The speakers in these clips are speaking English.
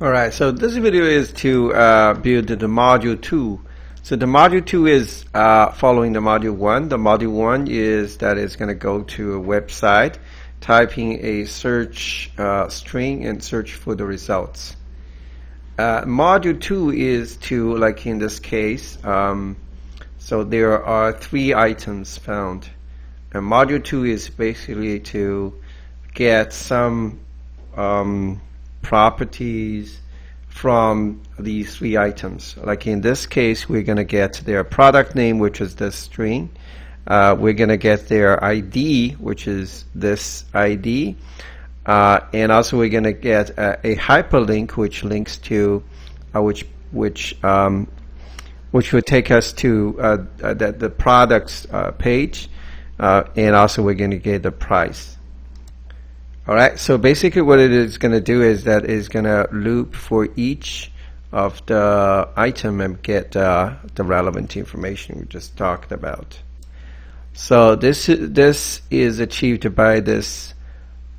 Alright, so this video is to build the module 2. So the module 2 is following the module 1. The module 1 is that it's going to go to a website, typing a search string and search for the results. Module 2 is to, like in this case, so there are 3 items found. And module 2 is basically to get some properties from these 3 items. Like in this case, we're going to get their product name, which is this string. We're going to get their ID, which is this ID. And also we're going to get a hyperlink, which links to which would take us to the products page. And also we're going to get the price. Alright, so basically what it is going to do is that it's going to loop for each of the item and get the relevant information we just talked about. So this is achieved by this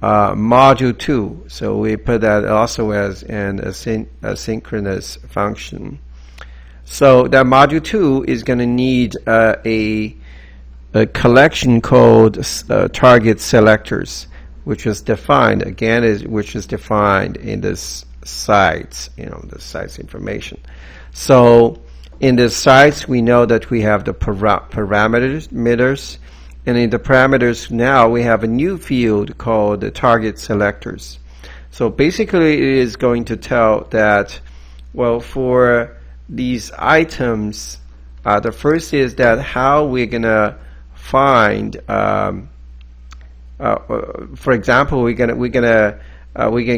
module 2. So we put that also as an asynchronous function. So that module 2 is going to need a collection called target selectors, which is defined again, which is defined in this sites, the sites information. So in the sites, we know that we have the parameters, and in the parameters now we have a new field called the target selectors. So basically, it is going to tell that, well, for these items, the first is that how we're gonna find. For example, we can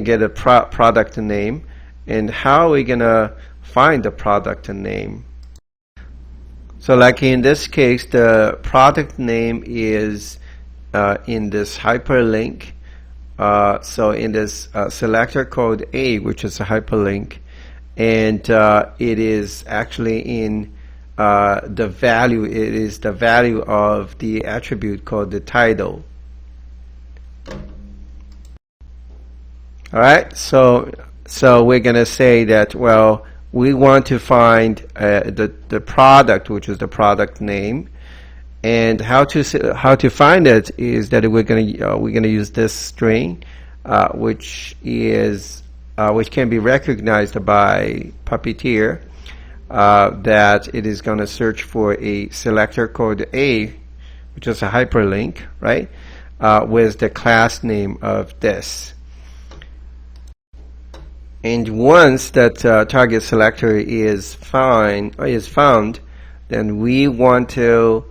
get a product name, and how are we gonna find the product name? So, like in this case, the product name is in this hyperlink. So in this selector called A, which is a hyperlink, and it is actually in the value. It is the value of the attribute called the title. Alright, so we're going to say that, well, we want to find the product, which is the product name, and how to find it is that we're going to use this string, which can be recognized by Puppeteer, that it is going to search for a selector called A, which is a hyperlink, right, with the class name of this. And once that target selector is found, then we want to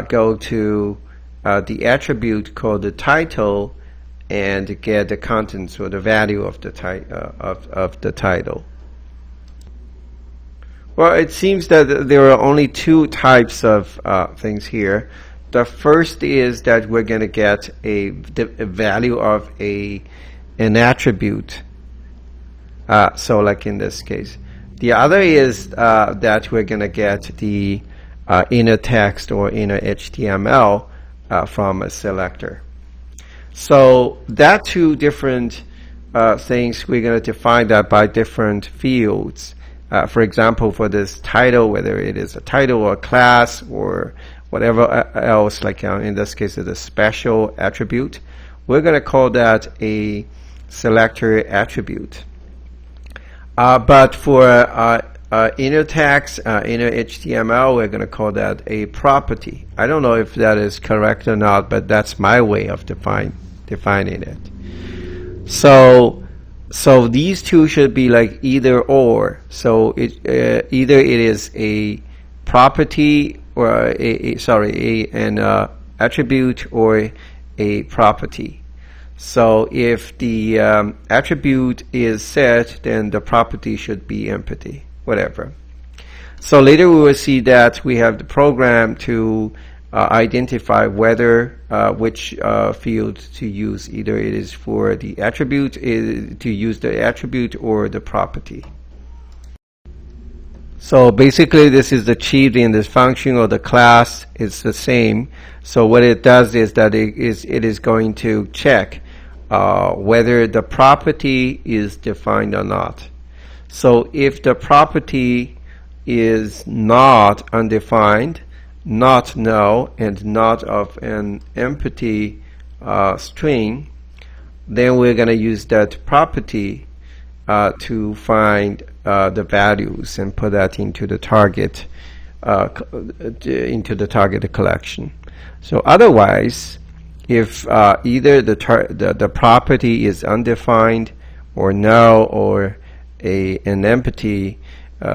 go to the attribute called the title and get the contents or the value of the title. Well, it seems that there are only 2 types of things here. The first is that we're going to get a value of an attribute. So like in this case. The other is that we're going to get the inner text or inner HTML from a selector. So that 2 different things, we're going to define that by different fields. For example, for this title, whether it is a title or a class or whatever else, like in this case it's a special attribute, we're going to call that a selector attribute. But for inner text, inner HTML, we're going to call that a property. I don't know if that is correct or not, but that's my way of defining it. So these 2 should be like either or. So either it is a property or an attribute or a property. So if the attribute is set, then the property should be empty, whatever. So later we will see that we have the program to identify whether which field to use. Either it is for the attribute, to use the attribute, or the property. So basically this is achieved in this function or the class. It's the same. So what it does is that it is going to check whether the property is defined or not. So if the property is not undefined, not null, and not of an empty string, then we're going to use that property to find the values and put that into the target collection. So otherwise, if either the property is undefined or null or an empty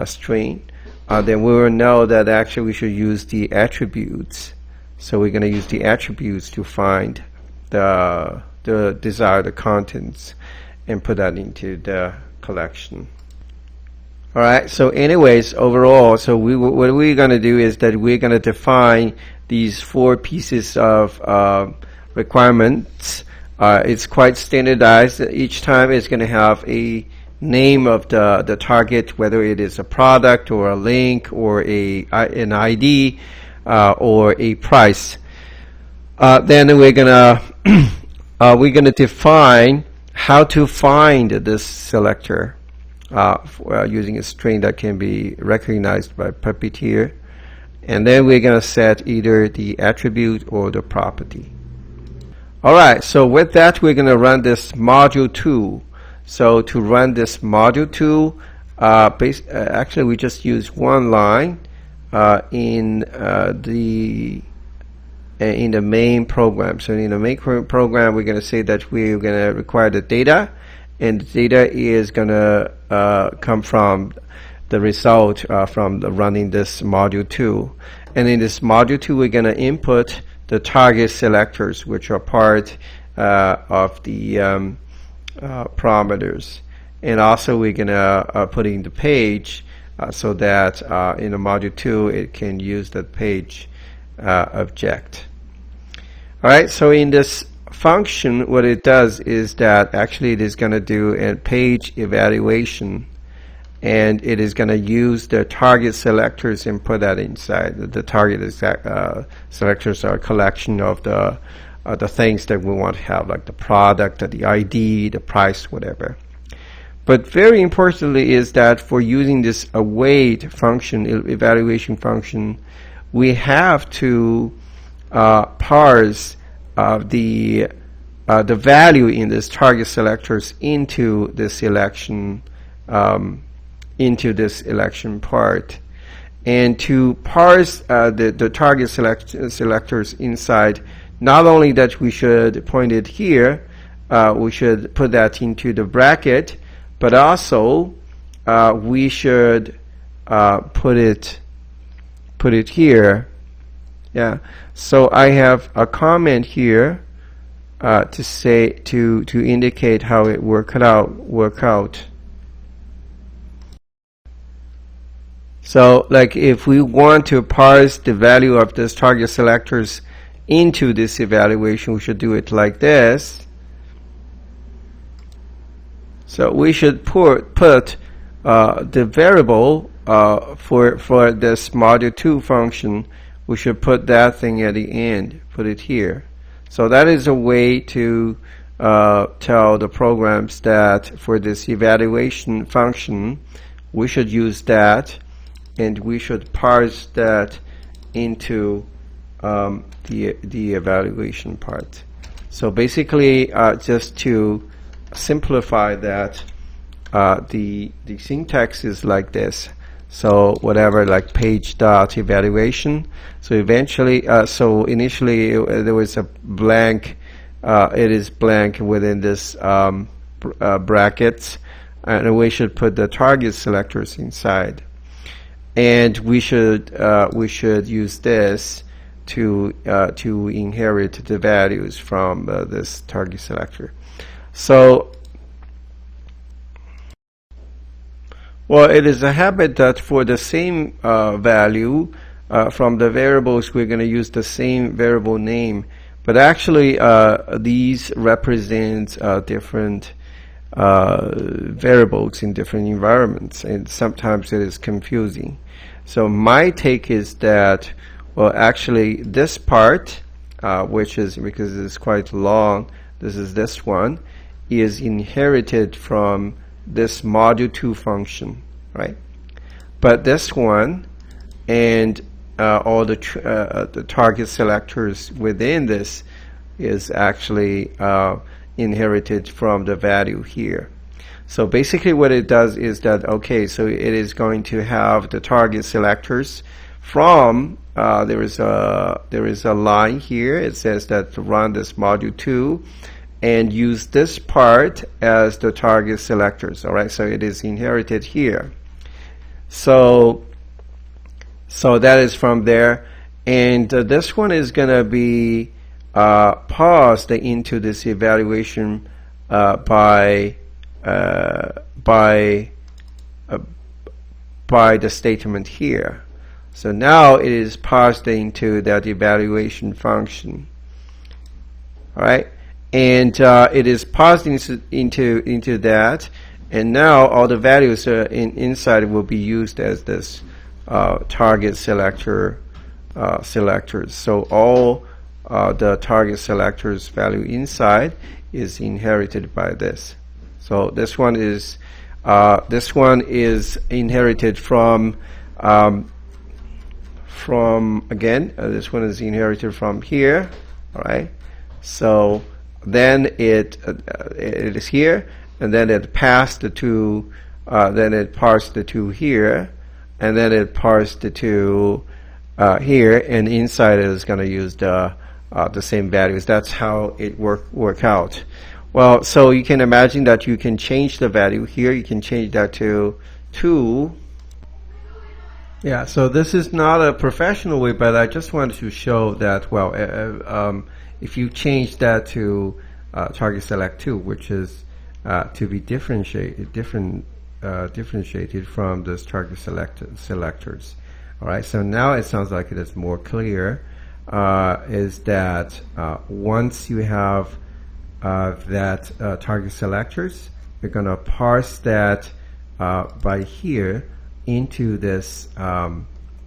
string, then we will know that actually we should use the attributes. So we're going to use the attributes to find the desired contents and put that into the collection. All right. So anyways, overall, so what we're going to do is that we're going to define these 4 pieces of requirements. It's quite standardized. Each time it's going to have a name of the target, whether it is a product or a link or an ID or a price. Then we're gonna define how to find this selector using a string that can be recognized by Puppeteer, and then we're gonna set either the attribute or the property. All right. So with that, we're gonna run this module2. So to run this module2, actually we just use one line in the main program. So in the main program, we're going to say that we're going to require the data, and the data is going to come from the result from running this module2. And in this module2, we're going to input the target selectors, which are part of the parameters, and also we're gonna put in the page so that in the module 2 it can use the page object. All right, so in this function, what it does is that actually it is going to do a page evaluation, and it is going to use the target selectors and put that inside. The target selectors are a collection of the things that we want to have, like the product, the ID, the price, whatever. But very importantly is that for using this await function, evaluation function, we have to parse the value in this target selectors into this selection part. And to parse the target selectors inside, not only that we should point it here, we should put that into the bracket, but also we should put it here. Yeah. So I have a comment here to say to indicate how it work out. So like if we want to parse the value of this target selectors into this evaluation, we should do it like this. So we should put the variable for this module2 function. We should put that thing at the end, put it here. So that is a way to tell the programs that for this evaluation function, we should use that, and we should parse that into the evaluation part. So basically, just to simplify that, the syntax is like this. So whatever, like page dot evaluation. So eventually, so initially there was a blank. It is blank within this brackets, and we should put the target selectors inside. And we should use this to inherit the values from this target selector. So, well, it is a habit that for the same value from the variables, we're going to use the same variable name. But actually, these represent different variables in different environments, and sometimes it is confusing. So my take is that, well, actually this part, which is, because it's quite long, this is this one, is inherited from this module2 function, right? But this one and all the target selectors within this is actually inherited from the value here. So basically what it does is that, okay, so it is going to have the target selectors from, there is a line here. It says that to run this module2 and use this part as the target selectors. All right, so it is inherited here. So that is from there, and this one is going to be parsed into this evaluation by the statement here. So now it is parsed into that evaluation function. All right, and it is parsed into that, and now all the values inside will be used as this target selectors. So all the target selectors value inside is inherited by this. So this one is inherited from again. This one is inherited from here. All right. So then it is here, and then it passed the two. Then it parsed the two here, and then it parsed the two here, and inside it is going to use the same values. That's how it work out. Well, so you can imagine that you can change the value here. You can change that to 2. Yeah, so this is not a professional way, but I just wanted to show that, well, if you change that to target select 2, which is to be differentiated from those target selectors. All right, so now it sounds like it is more clear, is that once you have that target selectors, we're going to parse that by here into this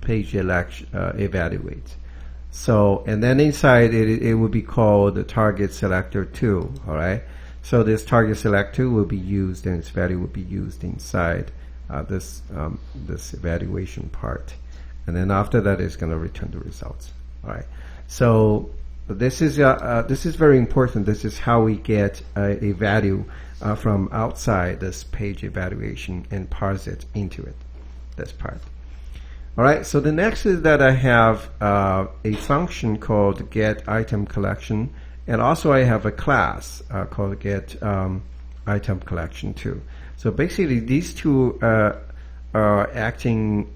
page evaluate. So, and then inside it will be called the target selector 2. All right. So this target select 2 will be used, and its value will be used inside this evaluation part. And then after that, it's going to return the results. All right. So this is very important. This is how we get a value from outside this page evaluation and parse it into it. This part. All right. So the next is that I have a function called get item collection, and also I have a class called get item collection too. So basically, these two are acting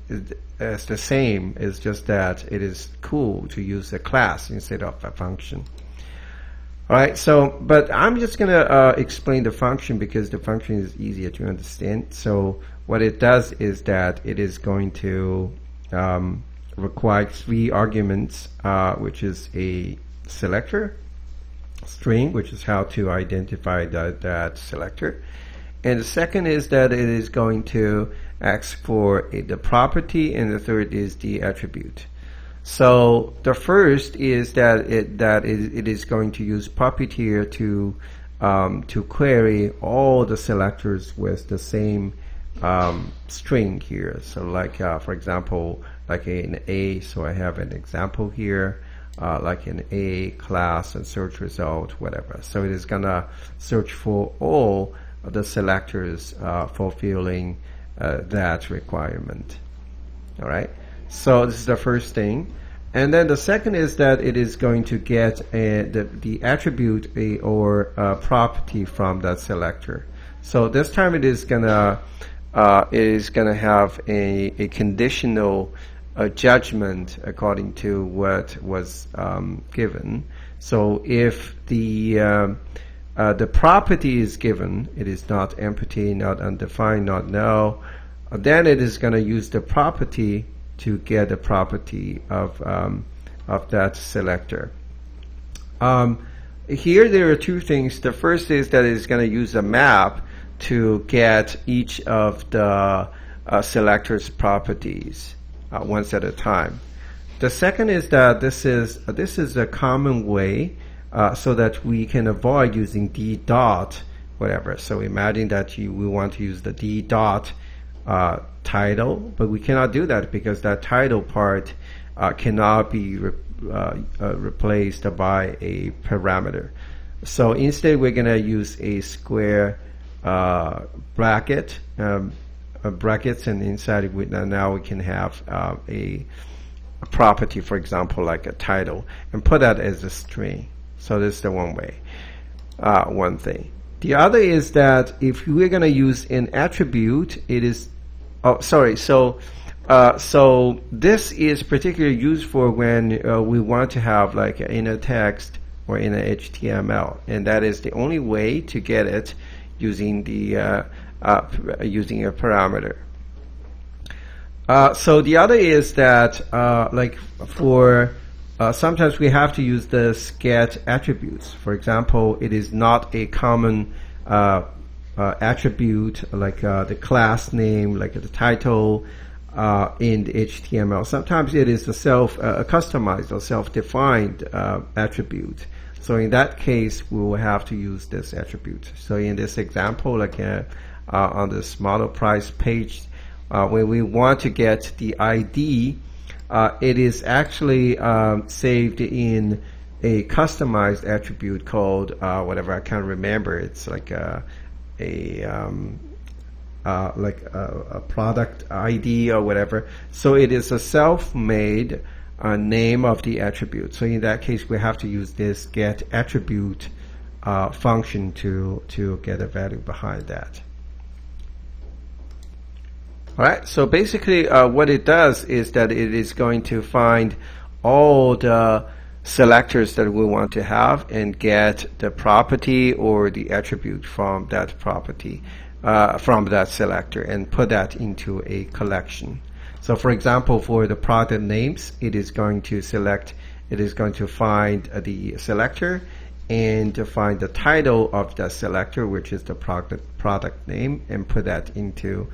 as the same. It's just that it is cool to use a class instead of a function. All right, so, but I'm just going to explain the function because the function is easier to understand. So what it does is that it is going to require 3 arguments, which is a selector, string, which is how to identify that selector. And the second is that it is going to ask for the property, and the third is the attribute. So the first is that it is going to use puppeteer to query all the selectors with the same string here. So like for example, like an A, so I have an example here, like an A class and search result, whatever. So it is gonna search for all the selectors fulfilling that requirement. All right. So this is the first thing. And then the second is that it is going to get the attribute or property from that selector. So this time it is gonna have a conditional judgment according to what was given. So if the property is given, it is not empty, not undefined, not null, then it is going to use the property to get the property of that selector. Here there are 2 things. The first is that it's going to use a map to get each of the selector's properties once at a time. The second is that this is a common way so that we can avoid using d dot whatever. So imagine that we want to use the d dot title, but we cannot do that because that title part cannot be replaced by a parameter. So instead we're going to use a square bracket, brackets, and inside now we can have a property, for example, like a title, and put that as a string. So this is the one way, one thing. The other is that if we're going to use an attribute, it is, oh, sorry. So this is particularly used for when we want to have like in a text or in a HTML, and that is the only way to get it using the using a parameter. So the other is that like for sometimes we have to use the get attributes. For example, it is not a common attribute like the class name, like the title in the HTML. Sometimes it is a customized or self-defined attribute. So in that case, we will have to use this attribute. So in this example, like on this model price page, when we want to get the ID, it is actually saved in a customized attribute called whatever, I can't remember. It's like a product ID or whatever. So it is a self-made name of the attribute. So in that case, we have to use this get attribute function to get a value behind that. All right, so basically what it does is that it is going to find all the selectors that we want to have and get the property or the attribute from that property, from that selector, and put that into a collection. So for example, for the product names, it is going to find the selector and to find the title of the selector, which is the product name, and put that into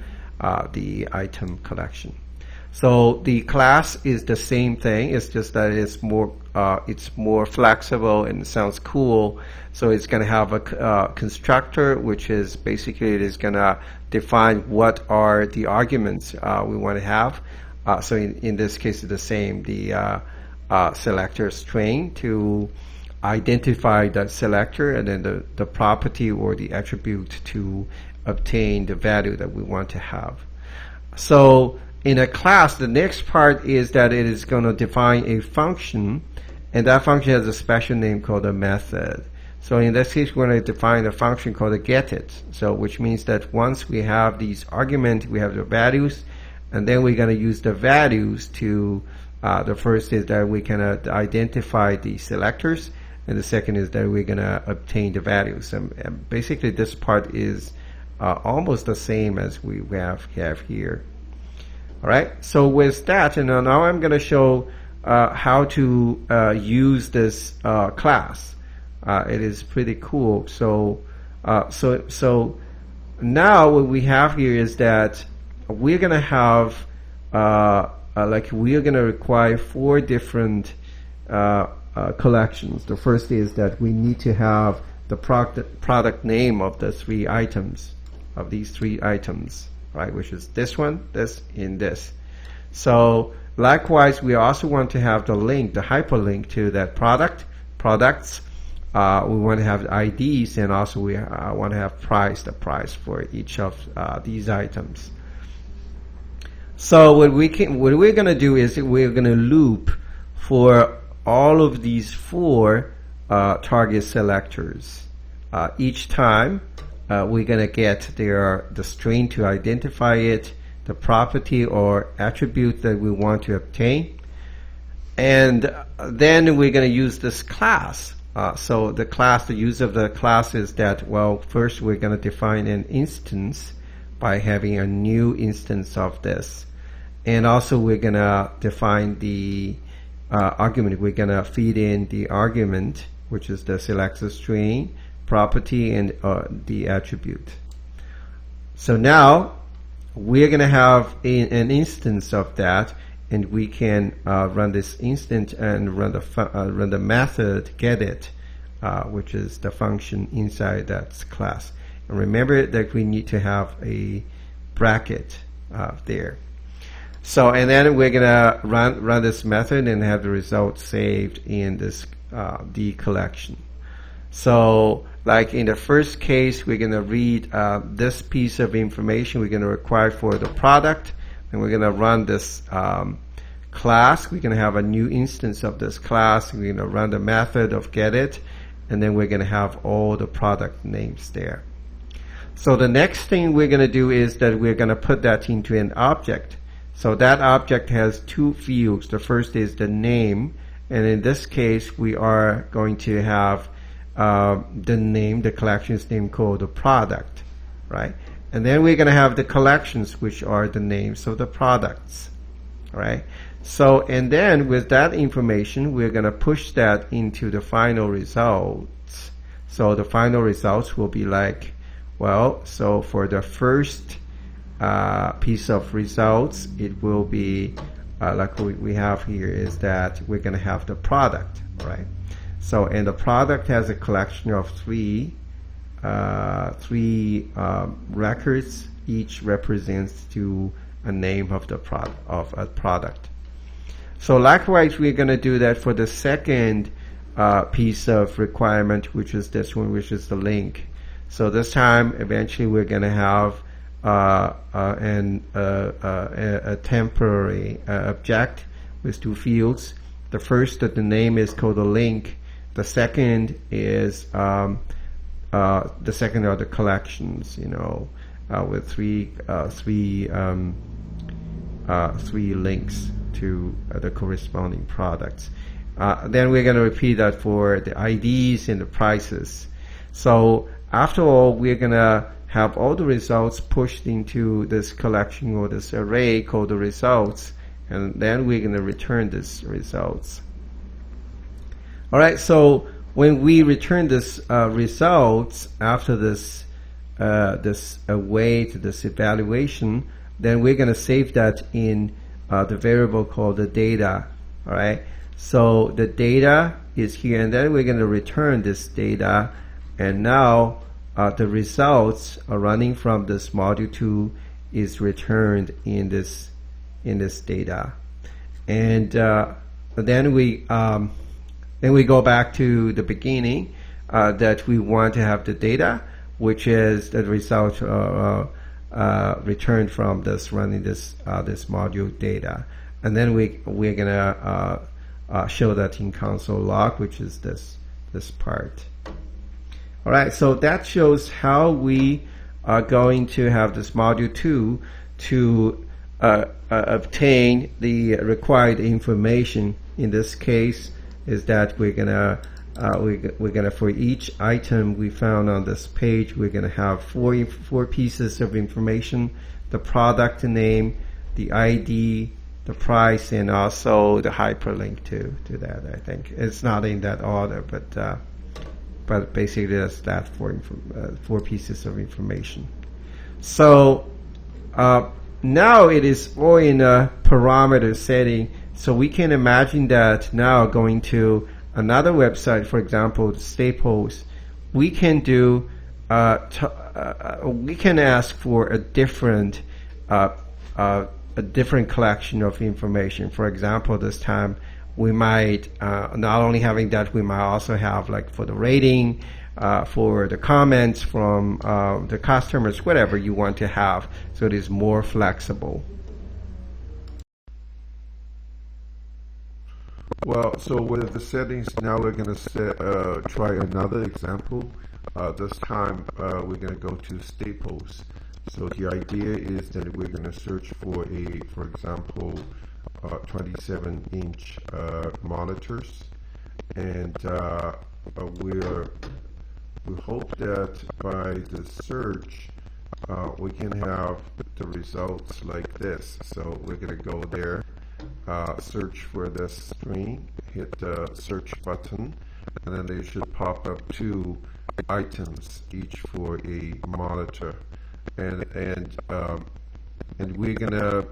the item collection. So the class is the same thing. It's just that it's more flexible and it sounds cool. So it's going to have a constructor, which is basically it is going to define what are the arguments we want to have. So in this case, it's the same. The selector string to identify that selector, and then the property or the attribute to obtain the value that we want to have. So in a class, the next part is that it is going to define a function, and that function has a special name called a method. So in this case, we're going to define a function called a getIt. So which means that once we have these arguments, we have the values, and then we're going to use the values to, the first is that we can identify the selectors, and the second is that we're going to obtain the values. And basically this part is almost the same as we have here. All right, so with that, and now I'm going to show how to use this class. It is pretty cool. So now what we have here is that we're going to have we're going to require 4 different collections. The first is that we need to have the product name of the 3 items, of these 3 items, right, which is this one, this, and this. So likewise, we also want to have the link, the hyperlink to that products. We want to have IDs, and also we want to have the price for each of these items. So what we're going to do is we're going to loop for all of these 4 target selectors. Each time we're going to get the string to identify it, the property or attribute that we want to obtain, and then we're going to use this class. So the use of the class is that, well, first we're going to define an instance by having a new instance of this, and also we're going to define the argument. We're going to feed in the argument, which is the selector string, property, and the attribute. So now we're going to have an instance of that, and we can run this instance and run the method getIt, which is the function inside that class. And remember that we need to have a bracket there. So, and then we're gonna run this method and have the result saved in this D collection. So, like in the first case, we're gonna read this piece of information we're gonna require for the product, and we're gonna run this class. We're gonna have a new instance of this class. We're gonna run the method of getIt, and then we're gonna have all the product names there. So the next thing we're gonna do is that we're gonna put that into an object. So that object has two fields. The first is the name, and in this case we are going to have the name, the collection's name called the product, right? And then we're going to have the collections, which are the names of the products, right? So, and then with that information, we're going to push that into the final results. So the final results will be like, well, so for the first piece of results, it will be like we have here is that we're going to have the product, right? So, and the product has a collection of three records. Each represents to a name of the product. So likewise, we're going to do that for the second piece of requirement, which is this one, which is the link. So this time, eventually, we're going to have a temporary object with two fields. The first, that the name is called a link. The second is the second are the collections, you know, with three links to the corresponding products. Then we're going to repeat that for the IDs and the prices. So after all, we're going to have all the results pushed into this collection or this array called the results, and then we're going to return these results. All right, so when we return this results after this await, this evaluation, then we're going to save that in the variable called the data. All right, so the data is here, and then we're going to return this data, and now the results are running from this module2 is returned in this data, and then we go back to the beginning that we want to have the data, which is the result returned from this running this module data, and then we're gonna show that in console log, which is this part. All right, so that shows how we are going to have this module2 to obtain the required information. In this case, is that we're gonna for each item we found on this page, we're gonna have four pieces of information: the product name, the ID, the price, and also the hyperlink to that. I think it's not in that order, but basically that's that four pieces of information. So now it is all in a parameter setting. So we can imagine that now going to another website, for example, Staples, we can do we can ask for a different collection of information. For example, this time we might not only having that, we might also have like for the rating, for the comments from the customers, whatever you want to have, so it is more flexible. Well, so with the settings, now we're going to try another example. This time we're going to go to Staples. So the idea is that we're going to search for for example, 27-inch monitors, and we hope that by the search we can have the results like this. So we're going to go there, search for this screen, hit the search button, and then they should pop up 2 items, each for a monitor, and we're gonna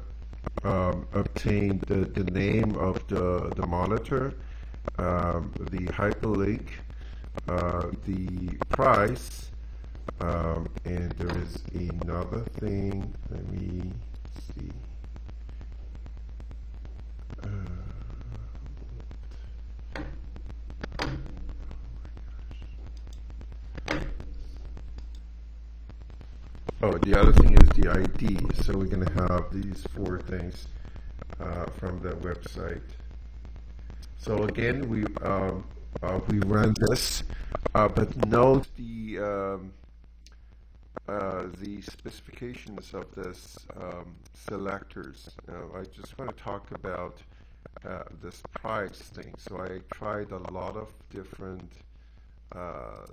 obtain the name of the monitor, the hyperlink, the price, And there is another thing. Let me see. Oh, the other thing is the ID. So we're going to have these four things from the website. So again, we run this, but note the specifications of this selectors. I just want to talk about this price thing. So I tried a lot of different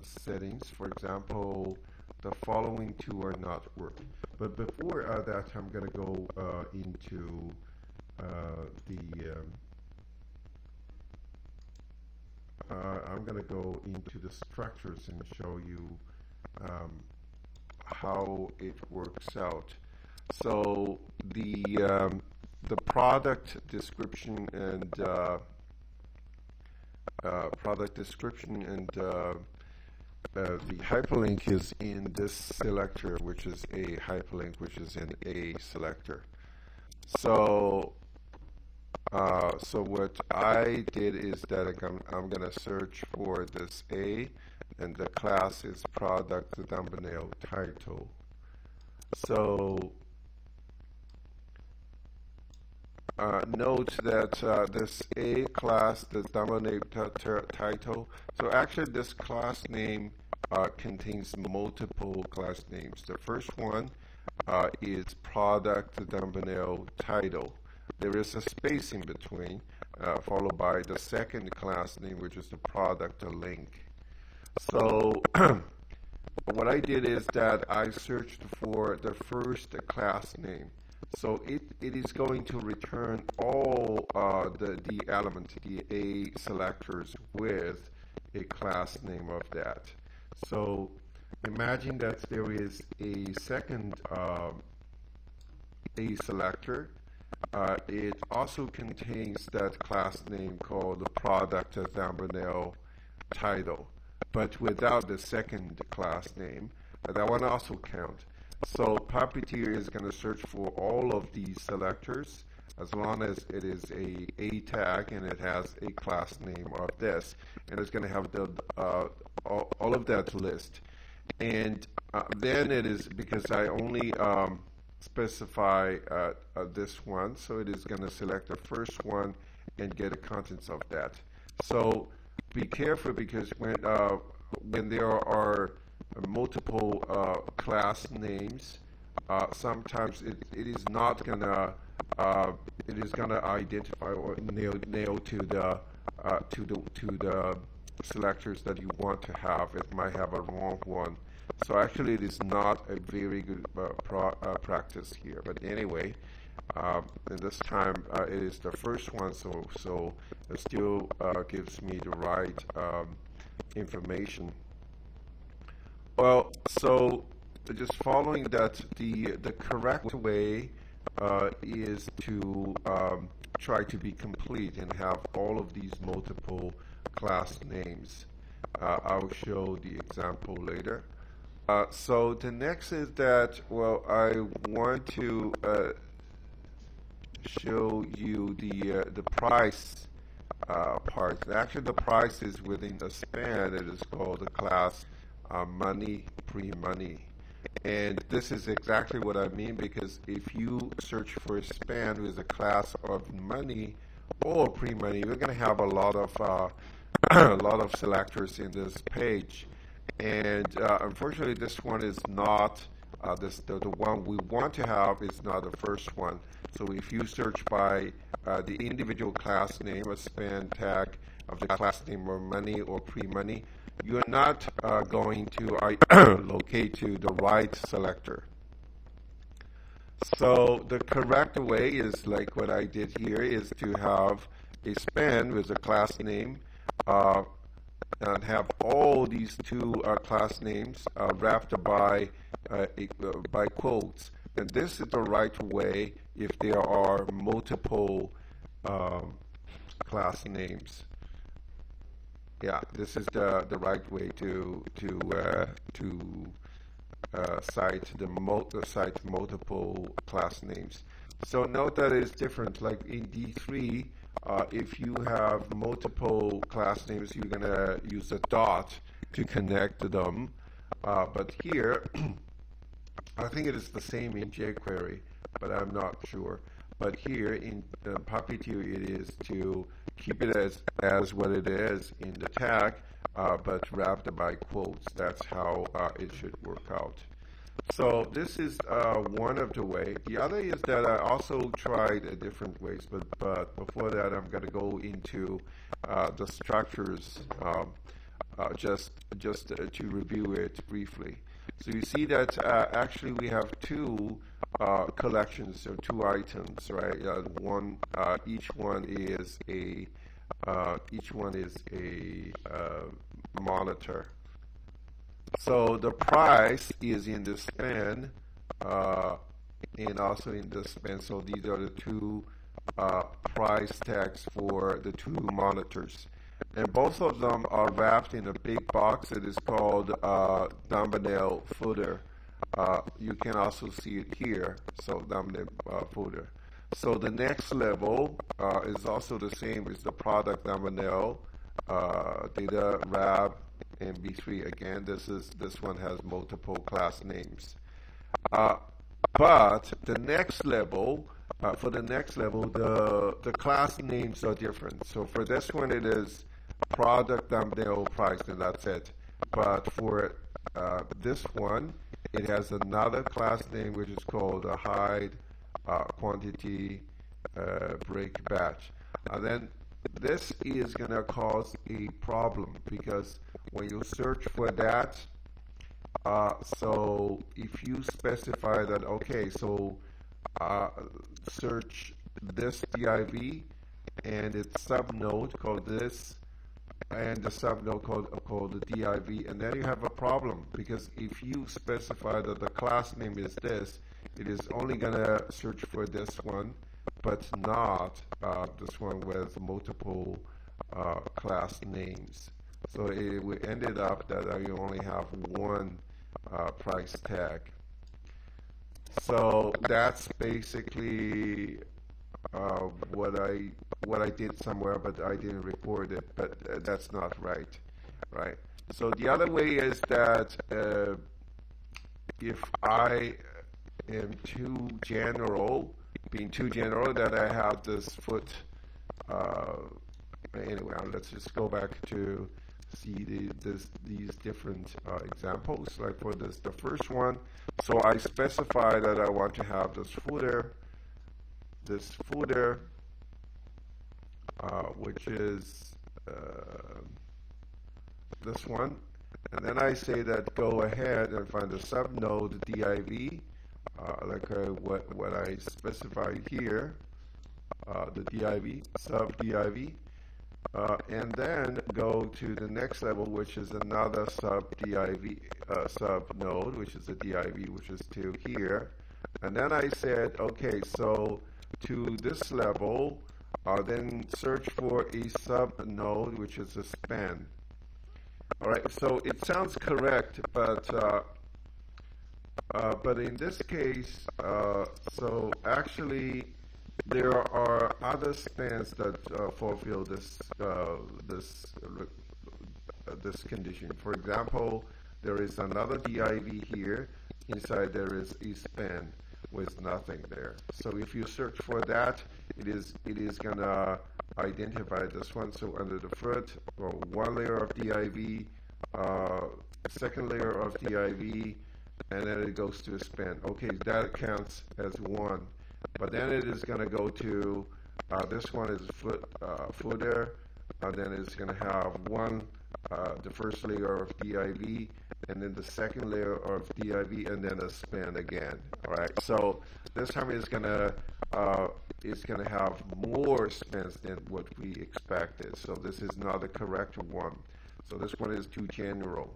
settings. For example, the following two are not working. But before that, I'm going to go into I'm going to go into the structures and show you how it works out. So the product description and the hyperlink is in this selector, which is a hyperlink, which is in a selector. So so what I did is that I'm going to search for this A, and the class is product thumbnail title. So note that this A class, the thumbnail title, so actually this class name contains multiple class names. The first one is product thumbnail title. There is a space in between, followed by the second class name, which is the product link. So what I did is that I searched for the first class name. So it is going to return all the elements, the A selectors, with a class name of that. So imagine that there is a second A selector. It also contains that class name called the product thumbnail title, but without the second class name. That one also counts. So Puppeteer is going to search for all of these selectors as long as it is a tag and it has a class name of this, and it's going to have the all of that list. And then it is, because I only specify this one, so it is going to select the first one and get the contents of that. So be careful, because when there are multiple class names, sometimes it is not gonna it is gonna identify or nail to the selectors that you want to have. It might have a wrong one. So actually, it is not a very good practice here. But anyway, and this time it is the first one, so it still gives me the right information. Well, so just following that, the correct way is to try to be complete and have all of these multiple class names. I'll show the example later. So the next is that, well, I want to show you the price part. Actually, the price is within the span. It is called the class money, pre-money. And this is exactly what I mean, because if you search for a span with a class of money or pre-money, we're going to have a lot of selectors in this page. And unfortunately, this one is not the one we want to have is not the first one. So if you search by the individual class name, a span tag of the class name or money or pre-money, you're not going to locate to the right selector. So the correct way is like what I did here, is to have a span with a class name and have all these two class names wrapped by quotes. And this is the right way if there are multiple class names. Yeah, this is the right way to cite multiple class names. So note that it's different. Like in D3, if you have multiple class names, you're gonna use a dot to connect them. But here, I think it is the same in jQuery, but I'm not sure. But here in Puppeteer, it is to keep it as what it is in the tag, but wrapped by quotes. That's how it should work out. So this is one of the ways. The other is that I also tried different ways, but before that, I'm going to go into the structures just to review it briefly. So you see that actually we have two collections or two items, right? Each one is a monitor. So the price is in the span and also in the span. So these are the two price tags for the two monitors. And both of them are wrapped in a big box that is called thumbnail footer. You can also see it here, so thumbnail footer. So the next level is also the same as the product thumbnail, data wrap, and B3. Again, this one has multiple class names. But the next level, for the next level, the class names are different. So for this one, it is product thumbnail price, and that's it. But for this one, it has another class name which is called a hide quantity break batch. Then this is going to cause a problem because when you search for that, so if you specify that, okay, so search this div and its subnode called this and the subnode called the div, and then you have a problem because if you specify that the class name is this, it is only going to search for this one but not this one with multiple class names. So it ended up that you only have one price tag. So that's basically what I did somewhere, but I didn't record it. But that's not right, right? So the other way is that if I am too general, being too general, that I have this foot. Anyway, let's just go back to see these different examples. Like for the first one, so I specify that I want to have this footer, which is this one, and then I say that go ahead and find the subnode div, like what I specified here, the div, sub div, and then go to the next level, which is another sub div, sub node, which is a div, which is to here, and then I said, okay, so to this level, then search for a sub node, which is a span. All right, so it sounds correct, but in this case, so actually there are other spans that fulfill this condition. For example, there is another div here. Inside there is a span with nothing there. So if you search for that, it is gonna identify this one. So under the foot, or one layer of div, second layer of div, and then it goes to a span. Okay, that counts as one. But then it is going to go to this one is footer, and then it's going to have one, the first layer of div, and then the second layer of div, and then a span again. All right. So this time it's going to have more spans than what we expected. So this is not the correct one. So this one is too general.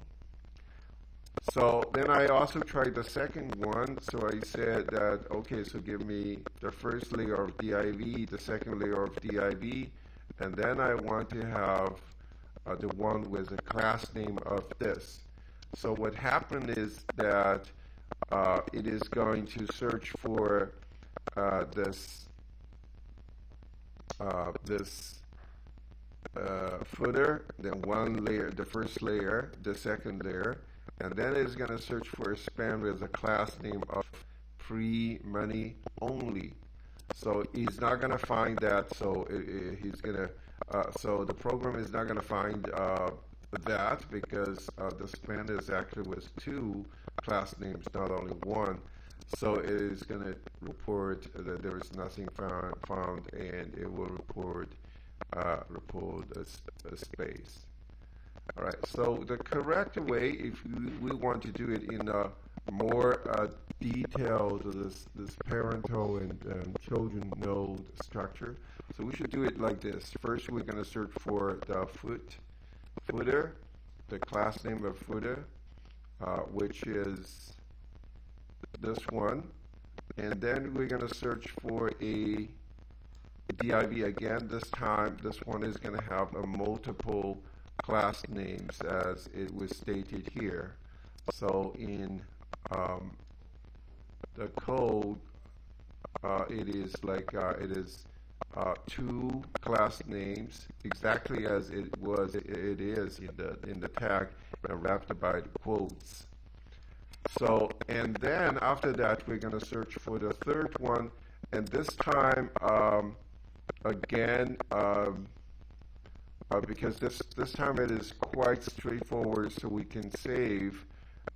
So then I also tried the second one. So I said that, okay, so give me the first layer of div, the second layer of div, and then I want to have the one with the class name of this. So what happened is that it is going to search for this footer, then one layer, the first layer, the second layer, and then it's going to search for a span with a class name of free money only. So he's not going to find that. So he's going to. So the program is not going to find that because the span is actually with two class names, not only one. So it is going to report that there is nothing found, and it will report a space. All right. So the correct way, if we want to do it in a more detailed this parental and children node structure, so we should do it like this. First, we're going to search for the footer, the class name of footer, which is this one, and then we're going to search for a div again. This time, this one is going to have a multiple class names as it was stated here. So in the code, it is like it is two class names exactly as it is in the tag, wrapped by the quotes. So, and then after that, we're going to search for the third one, and this time again, because this time it is quite straightforward, so we can save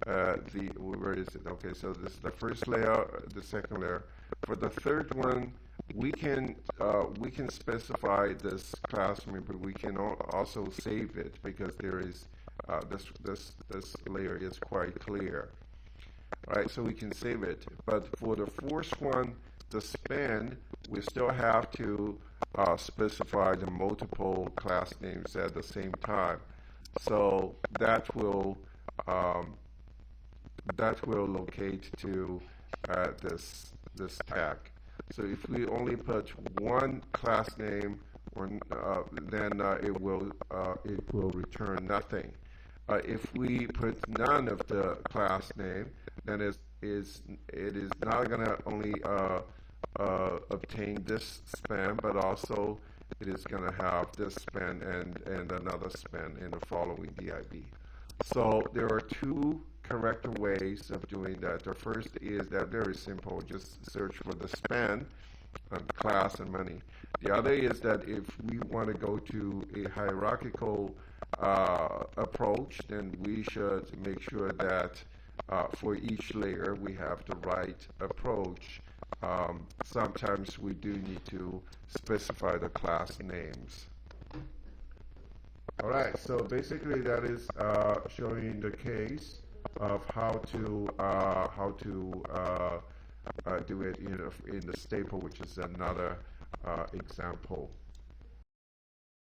where is it? Okay, so this is the first layer, the second layer. For the third one, we can specify this class member. We can also save it because there is this layer is quite clear. All right, so we can save it. But for the fourth one, the span, we still have to specify the multiple class names at the same time. So that will locate to this tag. So if we only put one class name, then it will return nothing. If we put none of the class name, then it is not going to only obtain this span, but also it is going to have this span and another span in the following div. So there are two correct ways of doing that. The first is that very simple, just search for the span, class, and money. The other is that if we want to go to a hierarchical approach, then we should make sure that for each layer we have the right approach. Sometimes we do need to specify the class names. Alright, so basically that is showing the case of how to do it in the staple, which is another example.